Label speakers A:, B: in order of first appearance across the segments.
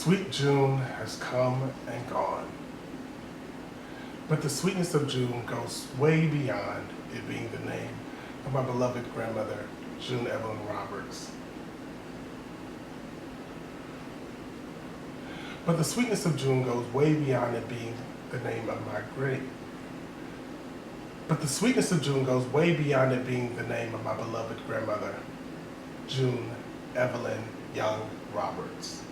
A: Sweet June has come and gone, but the sweetness of June goes way beyond it being the name of my beloved grandmother, June Evelyn Roberts. But the sweetness of June goes way beyond it being the name of my But the sweetness of June goes way beyond it being the name of my beloved grandmother, June Evelyn Young Roberts.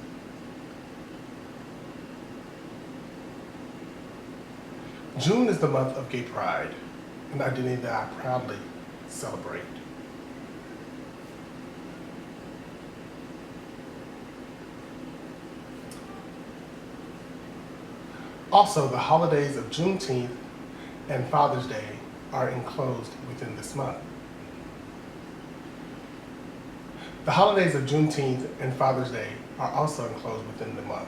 A: June is the month of gay pride, an identity that I proudly celebrate. Also, the holidays of Juneteenth and Father's Day are enclosed within this month. The holidays of Juneteenth and Father's Day are also enclosed within the month.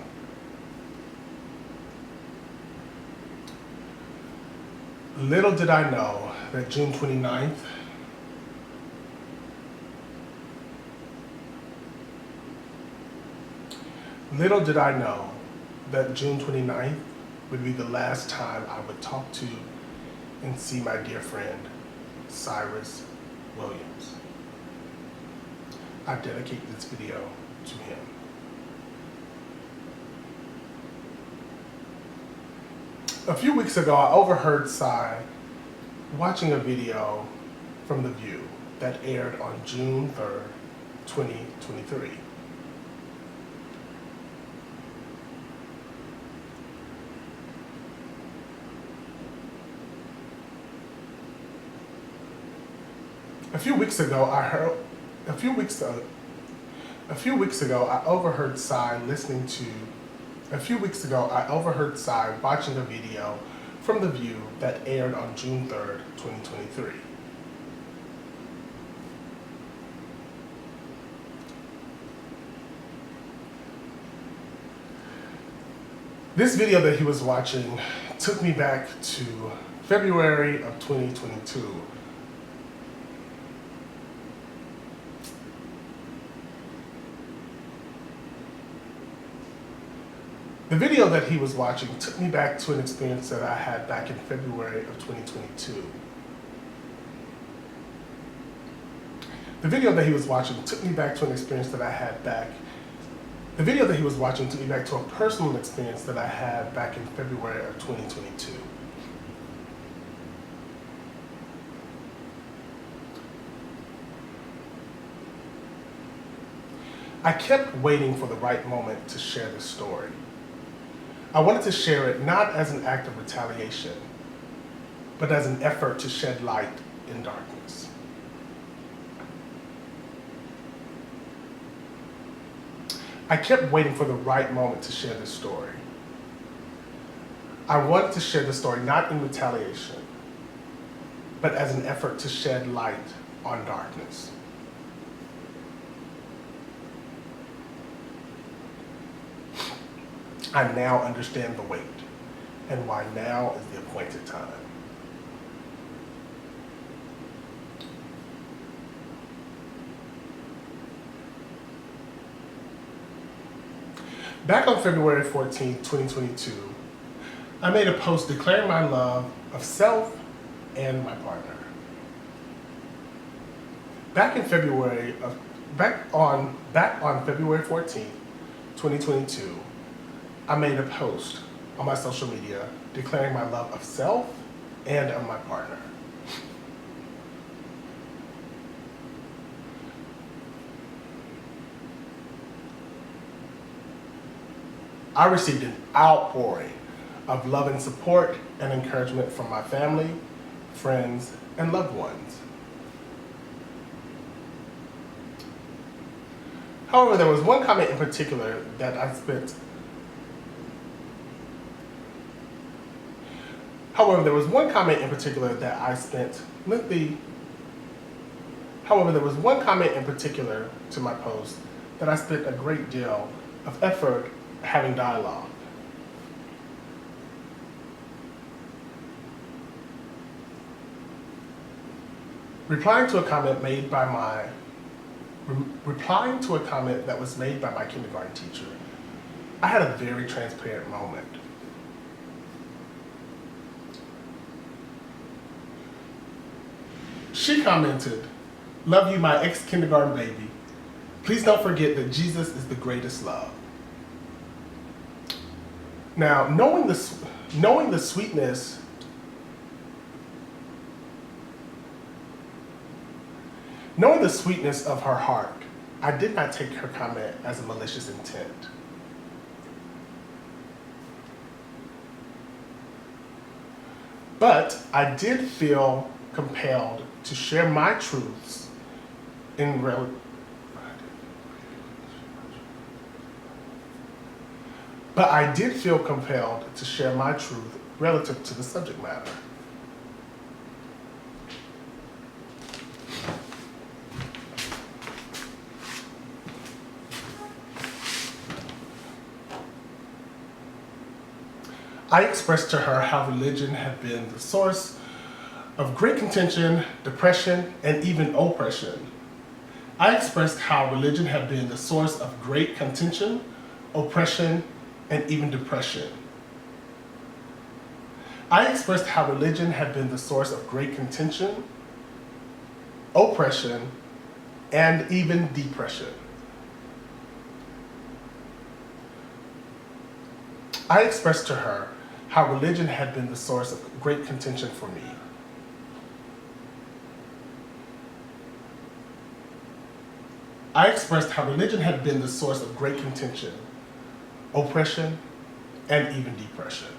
A: Little did I know that June 29th Little did I know that June 29th would be the last time I would talk to and see my dear friend, Cyrus Williams. I dedicate this video to him. A few weeks ago, I overheard Cy watching a video from The View that aired on June 3rd, 2023. A few weeks ago, I overheard Cy watching a video from The View that aired on June 3rd, 2023. This video that he was watching took me back to February of 2022. The video that he was watching took me back to an experience that I had back in February of 2022. The video that he was watching took me back to an experience that I had back. The video that he was watching took me back to a personal experience that I had back in February of 2022. I kept waiting for the right moment to share this story. I wanted to share it not as an act of retaliation, but as an effort to shed light in darkness. I kept waiting for the right moment to share this story. I wanted to share the story not in retaliation, but as an effort to shed light on darkness. I now understand the wait and why now is the appointed time. Back on February 14, 2022, I made a post declaring my love of self and my partner. Back on February 14, 2022, I made a post on my social media declaring my love of self and of my partner. I received an outpouring of love and support and encouragement from my family, friends, and loved ones. However, there was one comment in particular that I spent to my post that I spent a great deal of effort having dialogue. Replying to a comment that was made by my kindergarten teacher I had a very transparent moment. She commented, "Love you, my ex-kindergarten baby. Please don't forget that Jesus is the greatest love." Now, knowing the sweetness, knowing the sweetness of her heart, I did not take her comment as a malicious intent. But I did feel compelled to share my truths in But I did feel compelled to share my truth relative to the subject matter. I expressed to her how religion had been the source of great contention, depression, and even oppression. I expressed how religion had been the source of great contention, oppression, and even depression. I expressed how religion had been the source of great contention, oppression, and even depression. I expressed to her how religion had been the source of great contention for me. I expressed how religion had been the source of great contention, oppression, and even depression.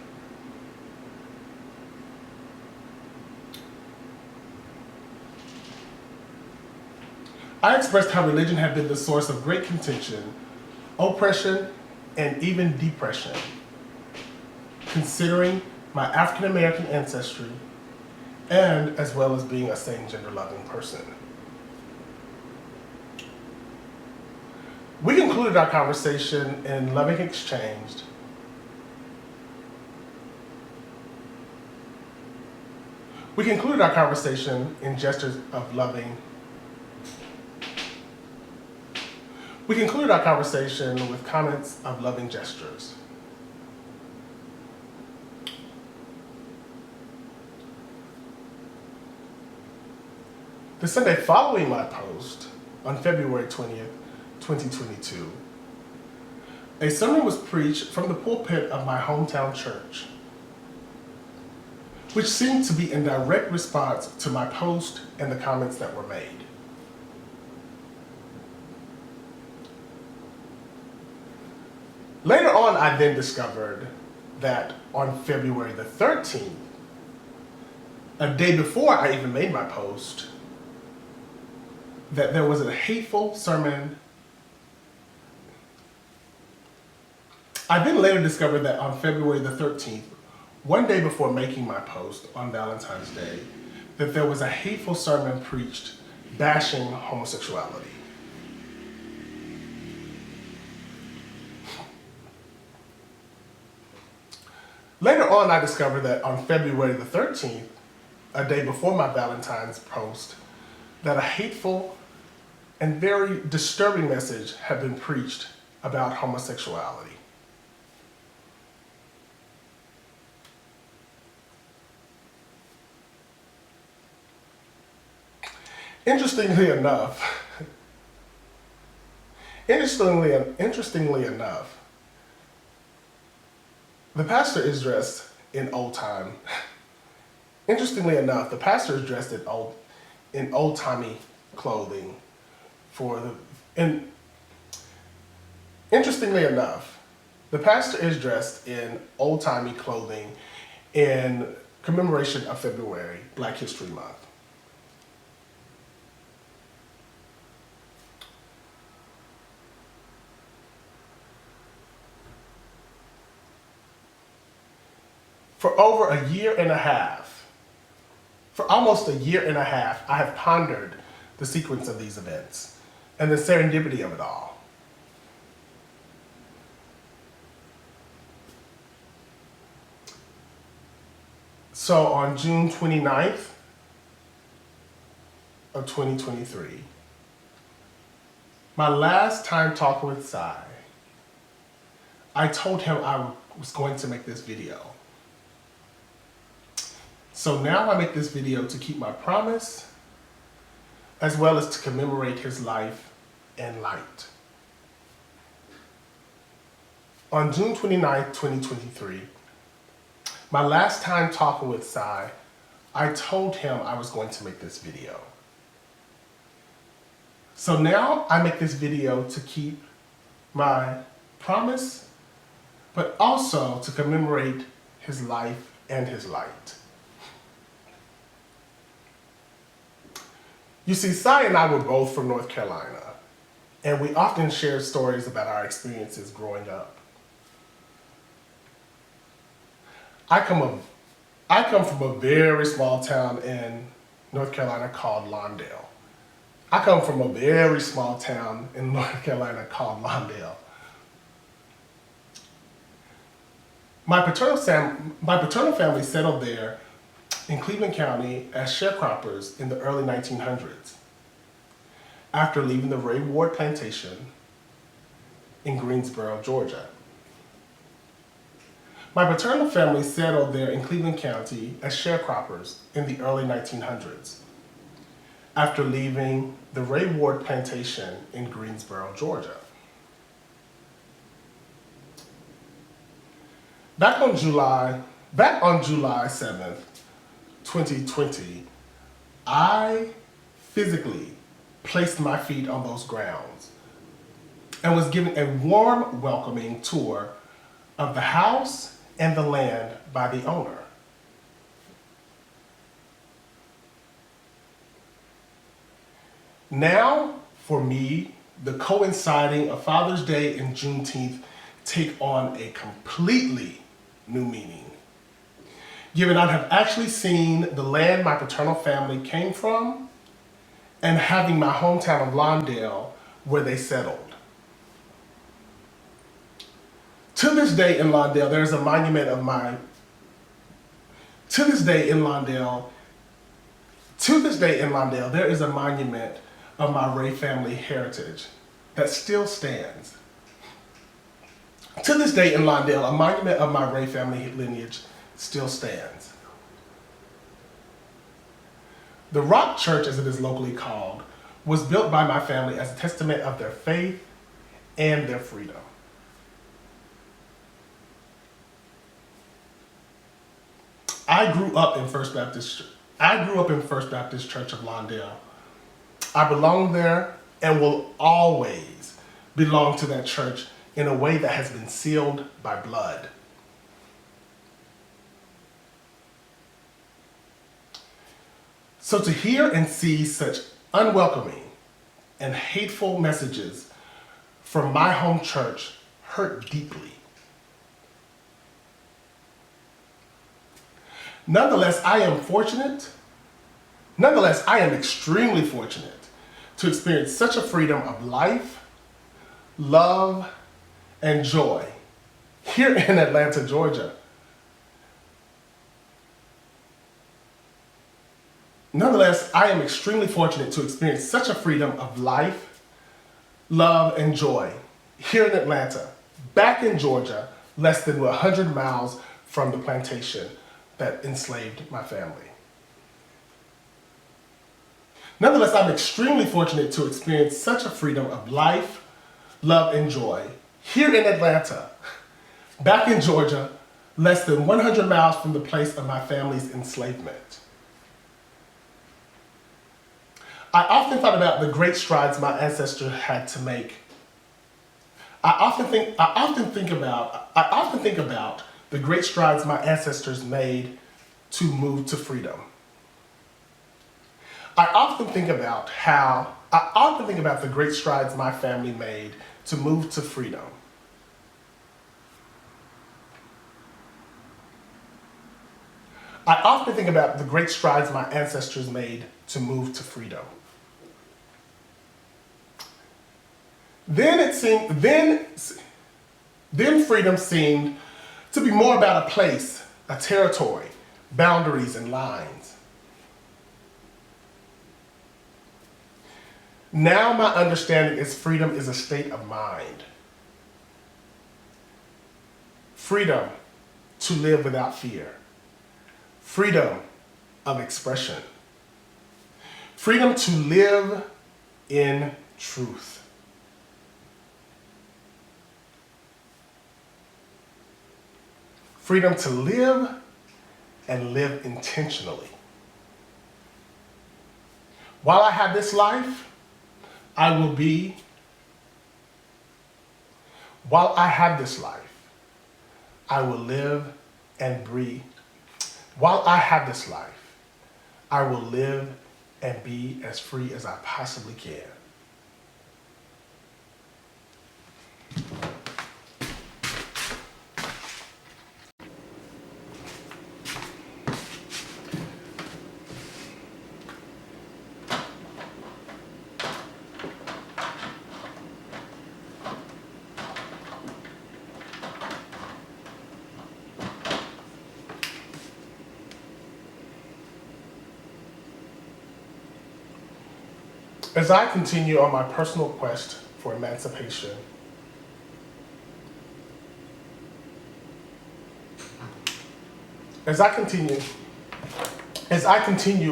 A: I expressed how religion had been the source of great contention, oppression, and even depression, considering my African American ancestry, and as well as being a same-gender loving person. We concluded our conversation in loving exchange. We concluded our conversation in gestures of loving. We concluded our conversation with comments of loving gestures. The Sunday following my post, on February 20th, 2022, a sermon was preached from the pulpit of my hometown church, which seemed to be in direct response to my post and the comments that were made. Later on, I then discovered that on February the 13th, a day before I even made my post, that there was a hateful sermon. I then later discovered that on February the 13th, one day before making my post on Valentine's Day, that there was a hateful sermon preached bashing homosexuality. Later on, I discovered that on February the 13th, a day before my Valentine's post, that a hateful and very disturbing message had been preached about homosexuality. Interestingly enough, the pastor is dressed in old-time. Interestingly enough, the pastor is dressed in old-timey clothing Interestingly enough, the pastor is dressed in old-timey clothing in commemoration of February, Black History Month. For almost a year and a half, I have pondered the sequence of these events and the serendipity of it all. So on June 29th of 2023, my last time talking with Cy, I told him I was going to make this video. So now I make this video to keep my promise, as well as to commemorate his life and light. On June 29th, 2023, my last time talking with Cy, I told him I was going to make this video. So now I make this video to keep my promise, but also to commemorate his life and his light. You see, Cy and I were both from North Carolina, and we often shared stories about our experiences growing up. I come from a very small town in North Carolina called Lawndale. I come from a very small town in North Carolina called Lawndale. My paternal family settled there in Cleveland County as sharecroppers in the early 1900s, after leaving the Ray Ward Plantation in Greensboro, Georgia. My paternal family settled there in Cleveland County as sharecroppers in the early 1900s, after leaving the Ray Ward Plantation in Greensboro, Georgia. Back on July 7th, 2020, I physically placed my feet on those grounds and was given a warm, welcoming tour of the house and the land by the owner. Now, for me, the coinciding of Father's Day and Juneteenth take on a completely new meaning, given I have actually seen the land my paternal family came from and having my hometown of Lawndale where they settled. To this day in Lawndale, there is a monument of my, there is a monument of my Ray family heritage that still stands. To this day in Lawndale, a monument of my Ray family lineage still stands. The Rock Church, as it is locally called, was built by my family as a testament of their faith and their freedom. I grew up in First Baptist Church of Lawndale. I belong there and will always belong to that church in a way that has been sealed by blood. So to hear and see such unwelcoming and hateful messages from my home church hurt deeply. Nonetheless, I am extremely fortunate to experience such a freedom of life, love, and joy here in Atlanta, Georgia. Nonetheless, I am extremely fortunate to experience such a freedom of life, love, and joy here in Atlanta, back in Georgia, less than 100 miles from the plantation that enslaved my family. Nonetheless, I'm extremely fortunate to experience such a freedom of life, love, and joy here in Atlanta, back in Georgia, less than 100 miles from the place of my family's enslavement. I often thought about the great strides my ancestors had to make. I often think about the great strides my ancestors made to move to freedom. I often think about the great strides my family made to move to freedom. I often think about the great strides my ancestors made to move to freedom. Then freedom seemed to be more about a place, a territory, boundaries, and lines. Now my understanding is freedom is a state of mind. freedom to live without fear, freedom of expression, freedom to live in truth. Freedom to live and live intentionally. While I have this life, while I have this life, I will live and breathe. While I have this life, I will live and be as free as I possibly can. As I continue on my personal quest for emancipation, as I continue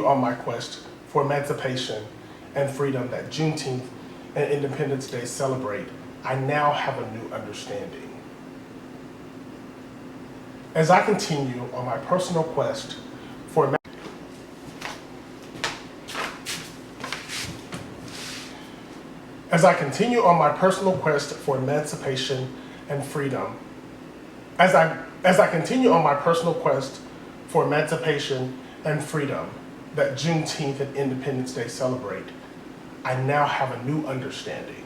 A: on my quest for emancipation and freedom that Juneteenth and Independence Day celebrate, I now have a new understanding. As I continue on my personal quest for As I continue on my personal quest for emancipation and freedom, as I continue on my personal quest for emancipation and freedom that Juneteenth and Independence Day celebrate, I now have a new understanding.